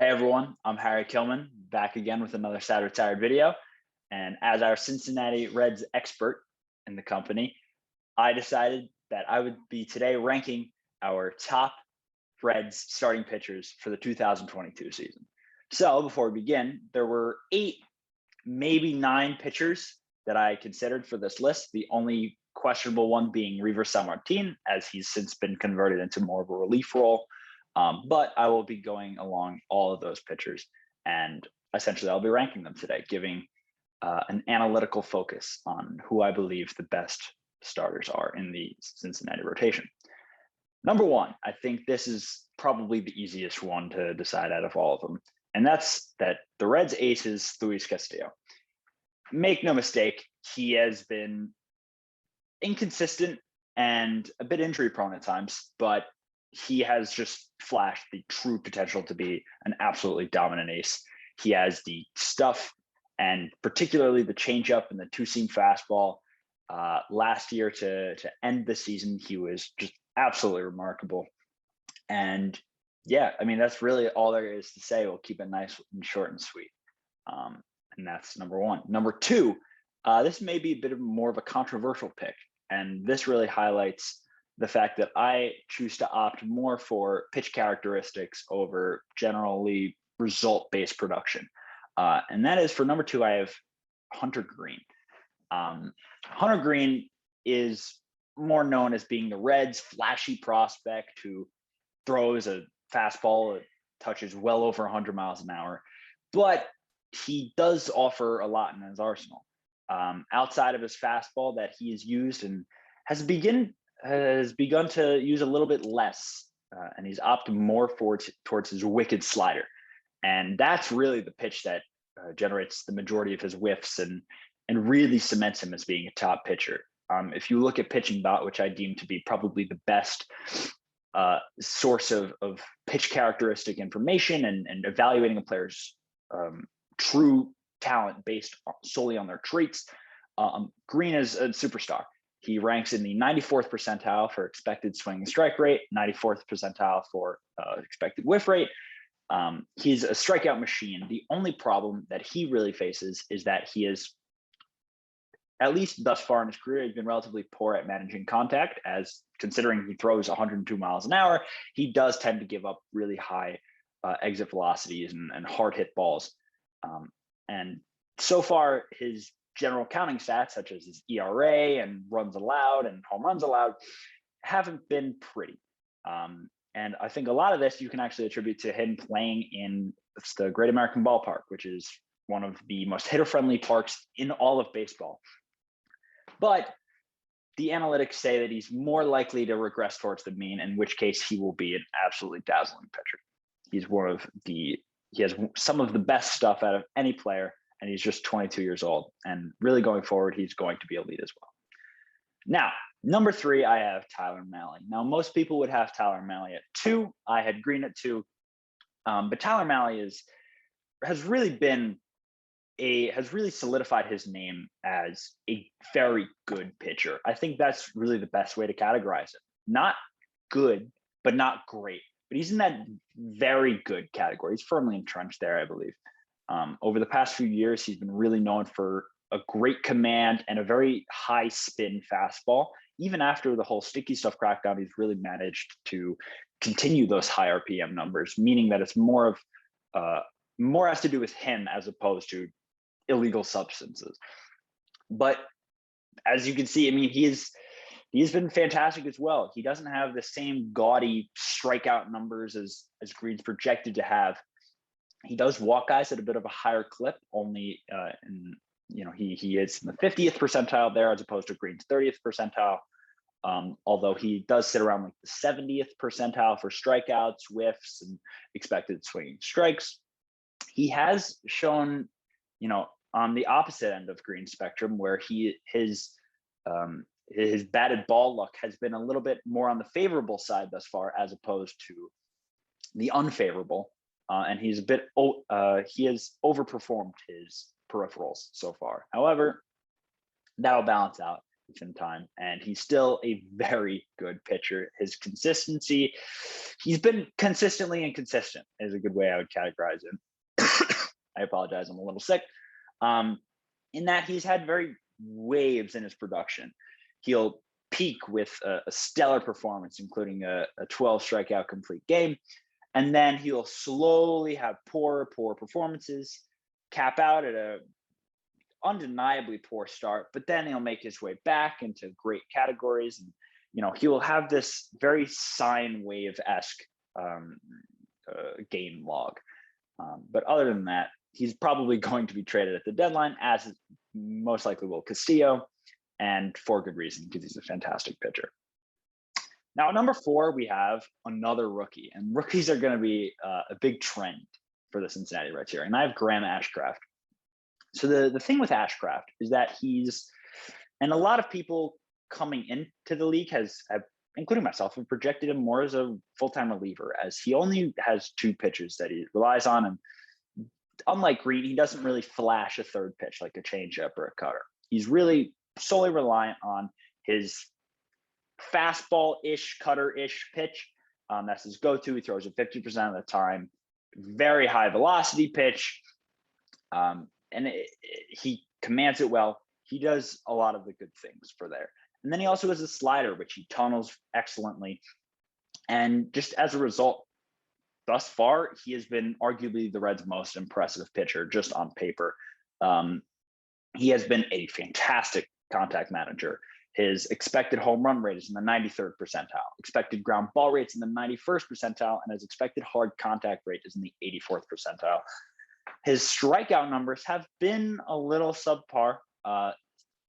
Hey everyone, I'm Harry Kilman, back again with another Sad Retired video. And as our Cincinnati Reds expert in the company, I decided that I would be today ranking our top Reds starting pitchers for the 2022 season. So before we begin, there were 8, maybe 9 pitchers that I considered for this list. The only questionable one being Reiver Sanmartin, as he's since been converted into more of a relief role. But I will be going along all of those pitchers, and essentially I'll be ranking them today, giving an analytical focus on who I believe the best starters are in the Cincinnati rotation. Number one, I think this is probably the easiest one to decide out of all of them, and that's that the Reds' ace is Luis Castillo. Make no mistake, he has been inconsistent and a bit injury prone at times, but he has just flashed the true potential to be an absolutely dominant ace. He has the stuff, and particularly the changeup and the two-seam fastball. Last year to end the season, he was just absolutely remarkable. And yeah, I mean, that's really all there is to say. We'll keep it nice and short and sweet. And that's number one. Number two, this may be a bit of more of a controversial pick, and this really highlights the fact that I choose to opt more for pitch characteristics over generally result-based production. And that is for number two, I have Hunter Greene. Hunter Greene is more known as being the Reds' flashy prospect who throws a fastball that touches well over 100 miles an hour, but he does offer a lot in his arsenal. Outside of his fastball that he has used and has begun to use a little bit less, and he's opted more towards his wicked slider. And that's really the pitch that generates the majority of his whiffs and really cements him as being a top pitcher. If you look at Pitching Bot, which I deem to be probably the best source of pitch characteristic information and evaluating a player's true talent based solely on their traits, Greene is a superstar. He ranks in the 94th percentile for expected swing and strike rate, 94th percentile for expected whiff rate. He's a strikeout machine. The only problem that he really faces is that he is, at least thus far in his career, he's been relatively poor at managing contact, as considering he throws 102 miles an hour, he does tend to give up really high exit velocities and hard hit balls. And so far, his general counting stats, such as his ERA and runs allowed and home runs allowed, haven't been pretty. And I think a lot of this you can actually attribute to him playing in the Great American Ballpark, which is one of the most hitter-friendly parks in all of baseball. But the analytics say that he's more likely to regress towards the mean, in which case he will be an absolutely dazzling pitcher. He has some of the best stuff out of any player, and he's just 22 years old. And really going forward, he's going to be elite as well. Now, number three, I have Tyler Mahle. Now, most people would have Tyler Mahle at 2. I had Greene at 2. But Tyler Mahle has really solidified his name as a very good pitcher. I think that's really the best way to categorize it. Not good, but not great. But he's in that very good category. He's firmly entrenched there, I believe. Over the past few years, he's been really known for a great command and a very high spin fastball. Even after the whole sticky stuff crackdown, he's really managed to continue those high RPM numbers, meaning that it's more has to do with him as opposed to illegal substances. But as you can see, I mean, he's been fantastic as well. He doesn't have the same gaudy strikeout numbers as Greene's projected to have. He does walk guys at a bit of a higher clip, only he is in the 50th percentile there as opposed to Greene's 30th percentile. Although he does sit around like the 70th percentile for strikeouts, whiffs, and expected swinging strikes. He has shown, on the opposite end of Greene's spectrum, where his batted ball luck has been a little bit more on the favorable side thus far, as opposed to the unfavorable. And he has overperformed his peripherals so far. However, that'll balance out. within time, and he's still a very good pitcher. His consistency, he's been consistently inconsistent, is a good way I would categorize him. I apologize, I'm a little sick. In that he's had very waves in his production. He'll peak with a stellar performance, including a 12 strikeout complete game. And then he'll slowly have poor performances, cap out at a undeniably poor start, but then he'll make his way back into great categories. And, he'll have this very sine wave-esque game log. But other than that, he's probably going to be traded at the deadline, as most likely will Castillo, and for good reason, because he's a fantastic pitcher. Now, at number 4, we have another rookie, and rookies are going to be a big trend for the Cincinnati Reds here. And I have Graham Ashcraft. So the thing with Ashcraft is that and a lot of people coming into the league have, including myself, have projected him more as a full-time reliever, as he only has 2 pitches that he relies on. And unlike Greene, he doesn't really flash a third pitch like a changeup or a cutter. He's really solely reliant on his fastball-ish, cutter-ish pitch. That's his go-to. He throws it 50% of the time. Very high velocity pitch. And he commands it well. He does a lot of the good things for there. And then he also has a slider, which he tunnels excellently. And just as a result, thus far, he has been arguably the Reds' most impressive pitcher, just on paper. He has been a fantastic contact manager. His expected home run rate is in the 93rd percentile. Expected ground ball rate's in the 91st percentile, and his expected hard contact rate is in the 84th percentile. His strikeout numbers have been a little subpar,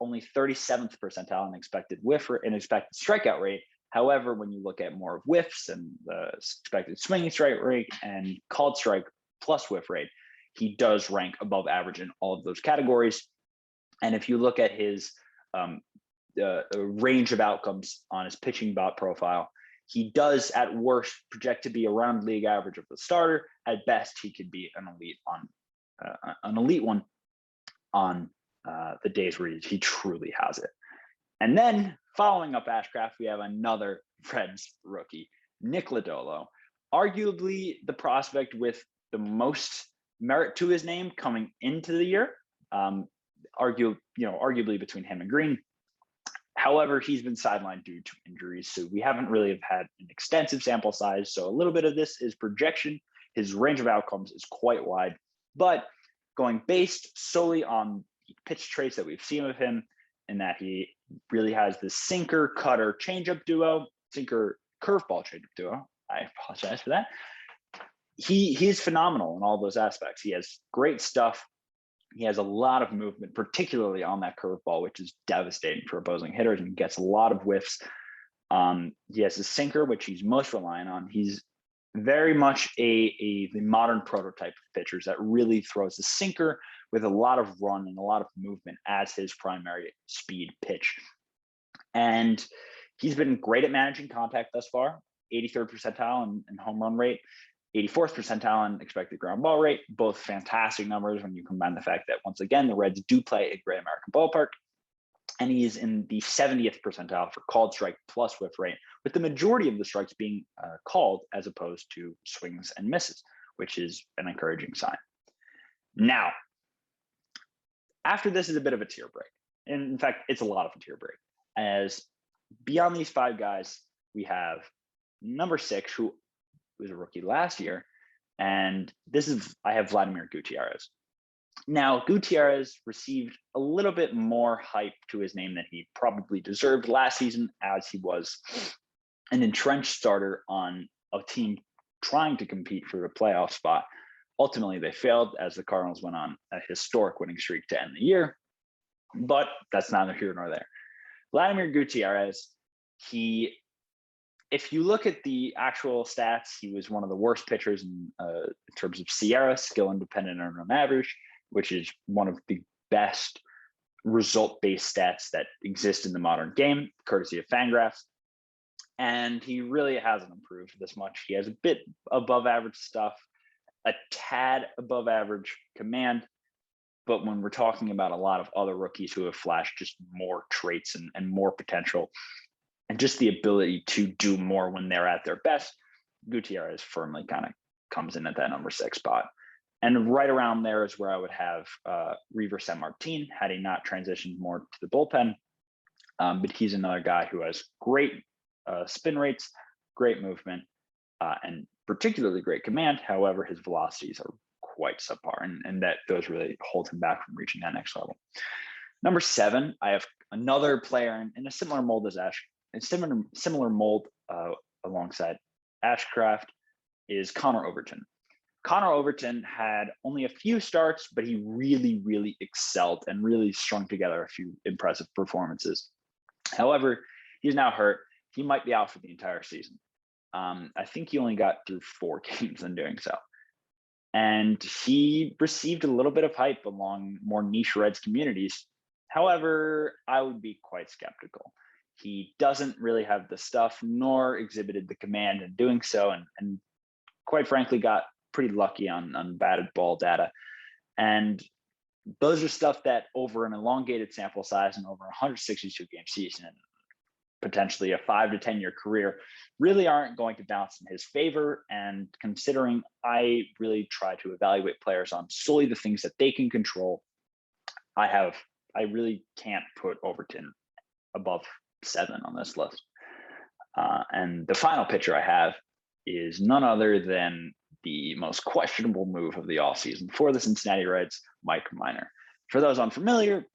only 37th percentile in expected strikeout rate. However, when you look at more of whiffs and the expected swinging strike rate and called strike plus whiff rate, he does rank above average in all of those categories. And if you look at his range of outcomes on his pitching bot profile, he does at worst project to be around league average of the starter. At best, he could be an elite one on the days where he truly has it. And then following up Ashcraft, we have another Reds rookie, Nicola Dolo, arguably the prospect with the most merit to his name coming into the year. Arguably between him and Greene. However, he's been sidelined due to injuries, so we haven't really had an extensive sample size. So a little bit of this is projection. His range of outcomes is quite wide, but going based solely on the pitch traits that we've seen of him, in that he really has the sinker cutter changeup duo, sinker curveball changeup duo. I apologize for that. He's phenomenal in all those aspects. He has great stuff. He has a lot of movement, particularly on that curveball, which is devastating for opposing hitters, and gets a lot of whiffs. He has a sinker, which he's most reliant on. He's very much the modern prototype of pitchers that really throws the sinker with a lot of run and a lot of movement as his primary speed pitch. And he's been great at managing contact thus far, 83rd percentile in home run rate, 84th percentile in expected ground ball rate, both fantastic numbers when you combine the fact that, once again, the Reds do play a Great American Ballpark. And he's in the 70th percentile for called strike plus whiff rate, with the majority of the strikes being called as opposed to swings and misses, which is an encouraging sign. Now, after this is a bit of a tear break. And in fact, it's a lot of a tear break, as beyond these 5 guys, we have number 6, who was a rookie last year. And I have Vladimir Gutierrez. Now, Gutierrez received a little bit more hype to his name than he probably deserved last season, as he was an entrenched starter on a team trying to compete for the playoff spot. Ultimately, they failed, as the Cardinals went on a historic winning streak to end the year. But that's neither here nor there. Vladimir Gutierrez, if you look at the actual stats, he was one of the worst pitchers in terms of Sierra, skill independent earned run average, which is one of the best result-based stats that exist in the modern game, courtesy of Fangraphs. And he really hasn't improved this much. He has a bit above average stuff, a tad above average command, But when we're talking about a lot of other rookies who have flashed just more traits and more potential and just the ability to do more when they're at their best, Gutierrez firmly kind of comes in at that number 6 spot. And right around there is where I would have Reiver Sanmartin, had he not transitioned more to the bullpen. But he's another guy who has great spin rates, great movement, and particularly great command. However, his velocities are quite subpar, and that those really hold him back from reaching that next level. Number 7, I have another player in a similar mold as Ash, in similar mold alongside Ashcraft, is Conor Overton. Conor Overton had only a few starts, but he really, really excelled and really strung together a few impressive performances. However, he's now hurt. He might be out for the entire season. I think he only got through 4 games in doing so. And he received a little bit of hype along more niche Reds communities. However, I would be quite skeptical. He doesn't really have the stuff, nor exhibited the command in doing so, and quite frankly got pretty lucky on batted ball data. And those are stuff that over an elongated sample size and over a 162 game season and potentially a 5 to 10 year career really aren't going to bounce in his favor. And considering I really try to evaluate players on solely the things that they can control, I really can't put Overton above 7 on this list. And the final pitcher I have is none other than the most questionable move of the offseason for the Cincinnati Reds, Mike Minor. For those unfamiliar,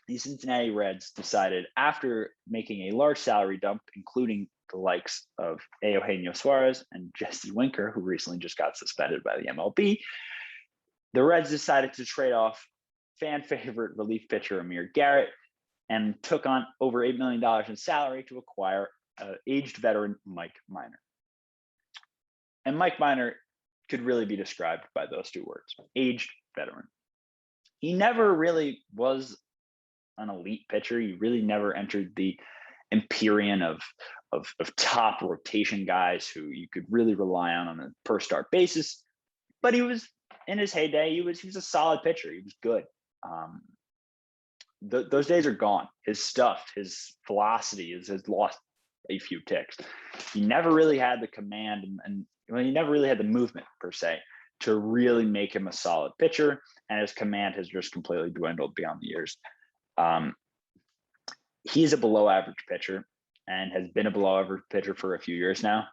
the Cincinnati Reds decided, after making a large salary dump, including the likes of Eugenio Suarez and Jesse Winker, who recently just got suspended by the MLB, the Reds decided to trade off fan favorite relief pitcher Amir Garrett and took on over $8 million in salary to acquire aged veteran Mike Minor. And Mike Minor could really be described by those 2 words, aged veteran. He never really was an elite pitcher. He really never entered the empyrean of top rotation guys who you could really rely on a per start basis. But he was, in his heyday, he was a solid pitcher. He was good. Those days are gone. His stuff, his velocity has lost a few ticks. He never really had the command and he never really had the movement per se to really make him a solid pitcher, and his command has just completely dwindled beyond the years. He's a below average pitcher and has been a below average pitcher for a few years now.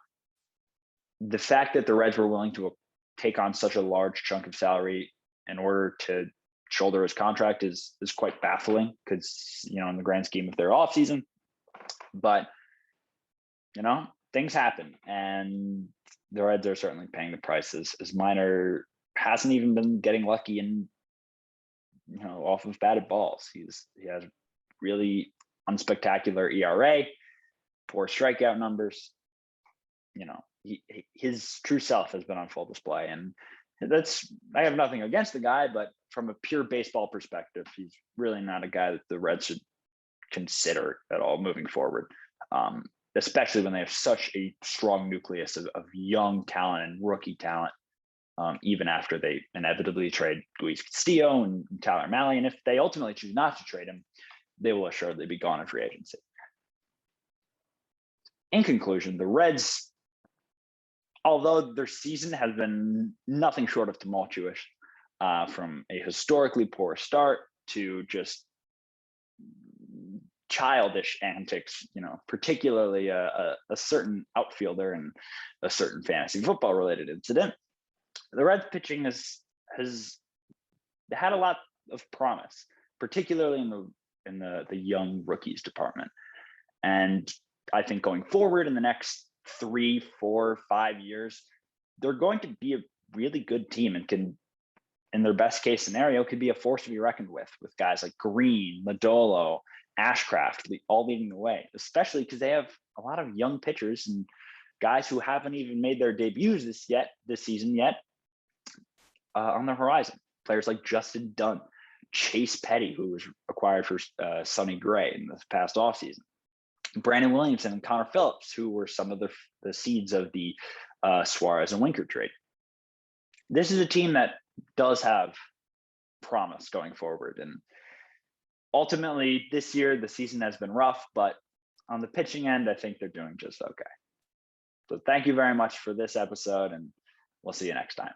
The fact that the Reds were willing to take on such a large chunk of salary in order to shoulder his contract is quite baffling, because, in the grand scheme of their offseason. But, things happen, and the Reds are certainly paying the prices, as Minor hasn't even been getting lucky in, off of batted balls. He has really unspectacular ERA, poor strikeout numbers. His true self has been on full display, and I have nothing against the guy, but from a pure baseball perspective, he's really not a guy that the Reds should consider at all moving forward. Especially when they have such a strong nucleus of young talent and rookie talent, even after they inevitably trade Luis Castillo and Tyler Mahle. And if they ultimately choose not to trade him, they will assuredly be gone in free agency. In conclusion, the Reds, although their season has been nothing short of tumultuous, from a historically poor start to just childish antics, particularly a certain outfielder and a certain fantasy football related incident, the Reds pitching has had a lot of promise, particularly in the young rookies department. And I think going forward in the next 3, 4, 5 years, they're going to be a really good team and can, in their best case scenario, could be a force to be reckoned with guys like Greene, Dolo, Ashcraft, all leading the way, especially because they have a lot of young pitchers and guys who haven't even made their debuts this season yet on the horizon. Players like Justin Dunn, Chase Petty, who was acquired for Sonny Gray in this past offseason, Brandon Williamson and Connor Phillips, who were some of the seeds of the Suarez and Winker trade. This is a team that does have promise going forward. And ultimately, this year, the season has been rough, but on the pitching end, I think they're doing just okay. So thank you very much for this episode, and we'll see you next time.